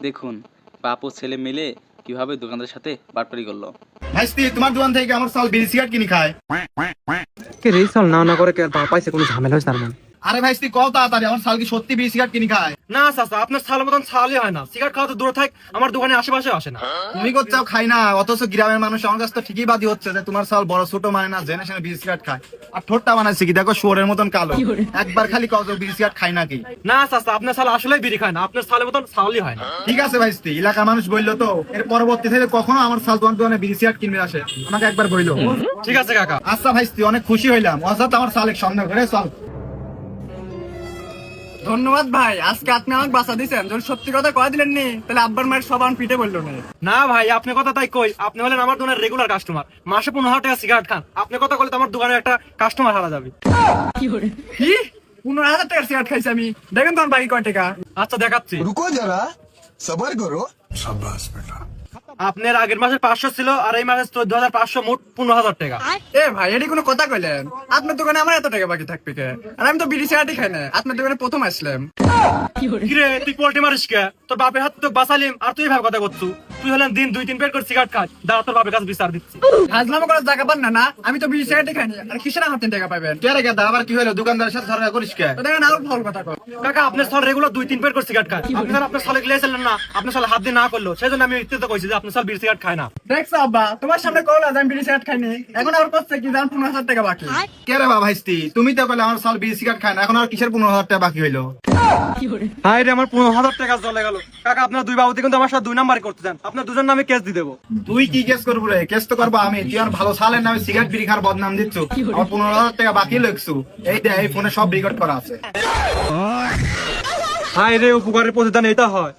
দেখুন বাপু ছেলে মিলে কিভাবে দোকানদারের সাথে বাটপারি করলো। ভাইস্তি তোমার দোকান থেকে আমার সাল বিড়ি সিগারেট কিনে খায়। কে রিসাল না করে কে পাইছে কোনো ঝামেলা হয়েছে তার মানে? আরে ভাইস্তি কও তাড়াতাড়ি, আমার সাল কি সত্যি বিড়ি সিগারেট কিনে খায়? না চাচা, আপনার ছালের মতন ছালই হয় না। সিগারেট খাওয়া তো দূরে থাক, আমার দোকানের আশেপাশে আসে না। তুমি করছাও খাই না, অথচ গ্রামের মানুষ আমার কাছে তো ঠিকই বাদী হচ্ছে যে তোমার সাল বড় ছোট মানে না, জেনে শুনে বিড়ি সিগারেট খায়। আর ঠোঁটটা বানাইছে কি দেখো, শুয়োরের মতন কালো। একবার খালি কও যে বিড়ি সিগারেট খাই নাকি? না চাচা, আপনার ছাল আসলেই বিড়ি খায় না, আপনার ছালের মতন ছালই হয় না। ঠিক আছে ভাইস্তি, এলাকার মানুষ বললো তো, এর পরবর্তী থেকে কখনো আমার সাল তোমার দোকানে বিড়ি সিগারেট কিনবে আসে আমাকে একবার বললো। ঠিক আছে কাকা। আচ্ছা ভাইস্তি, অনেক খুশি হইলাম। অর্থাৎ আমার সালেক সন্দেহ করে চল। ধন্যবাদ ভাই, আজকে আপনি আমাকে বাঁচা দিচ্ছেন। যদি সত্যি কথা কয়ে দিলেন নি তাহলে আব্বার মায়ের সবান পিঠে বললো না। না ভাই, আপনি কথা তাই কই, আপনি হলেন আমার দোকানের রেগুলার কাস্টমার। মাসে 15,000 টাকা সিগারেট খান, আপনি কথা বলে তো আমার দোকানের একটা কাস্টমার হারা যাবে। কি 15,000 টাকার সিগারেট খাইছি আমি? দেখেন তোমার বাকি কয় টাকা। আচ্ছা দেখাচ্ছি। रुको जरा सबर करो। আপনার আগের মাসের 500 ছিল, আর এই মাসের 14,500, মোট 15,000 টাকা। এ ভাই, এটি কোনো কথা কইলেন? আপনার দোকানে আমার এত টাকা বাকি থাকবে কে? আর আমি তো বিড়ি সিগারেটই খাই না, আপনার দোকানে প্রথম আসলাম। কিরে তুই পোল্ট্রি মারিস কে? তোর বাপের হাত তো বাঁচালিম, আর তুই ভাবে কথা করছু। তুই হলেন দিন 2-3 প্যাকেট করে সিগারেট খাস। দাঁড়া, তোর বাপের কাছে বিচার দিচ্ছি। হাজলামো করার জায়গা পান না না? আমি তো বিড়ি সিগারেটই খাই না, আর কিসের হাতে টাকা পাবেন? কে রে গেদা, আবার কি হলো? দোকানদারের সাথে ঝগড়া করিস কে? তো দেখেন আরো ফল কথা কয়। কাকা, আপনার সাল রেগুলার 2-3 প্যাকেট করে সিগারেট খায়। আপনি স্যার আপনার সালে গিয়েছিলেন না, আপনার সালে হাত দিয়ে না করলো, সেই জন্য আমি ইত্যাদি তো কইছি যে আপনার সাল বিড়ি সিগারেট খায় না। দেখছো আব্বা, তোমার সামনে কইলা যে আমি বিড়ি সিগারেট খাইনি, এখন আবার করছে কি জান 15,000 টাকা বাকি। কে রে বাবা ভাইস্তি, তুমি তো বলে আমার সাল বিড়ি সিগারেট খায় না, এখন আর কিসের 15,000 টাকা বাকি হইলো? হাই রে, আমার 15,000 টাকা চলে গেল। কাকা, আপনার দুই বাবুতে কিন্তু আমার সাথে 2 নাম্বার করতে চান, আপনার দুজন নামে কেস দিয়ে দেবো। তুই কি কেস করবো রে? কেস তো করবো আমি। তুই আর ভালো সালের নামে সিগারেট বিড়ি খাওয়ার বদনাম দিচ্ছ। আমার 15,000 টাকা বাকি লিখছু। এই দে, এই ফোনে সব রেকর্ড করা আছে। হাই রে, উপকারের প্রতিদান এটা হয়।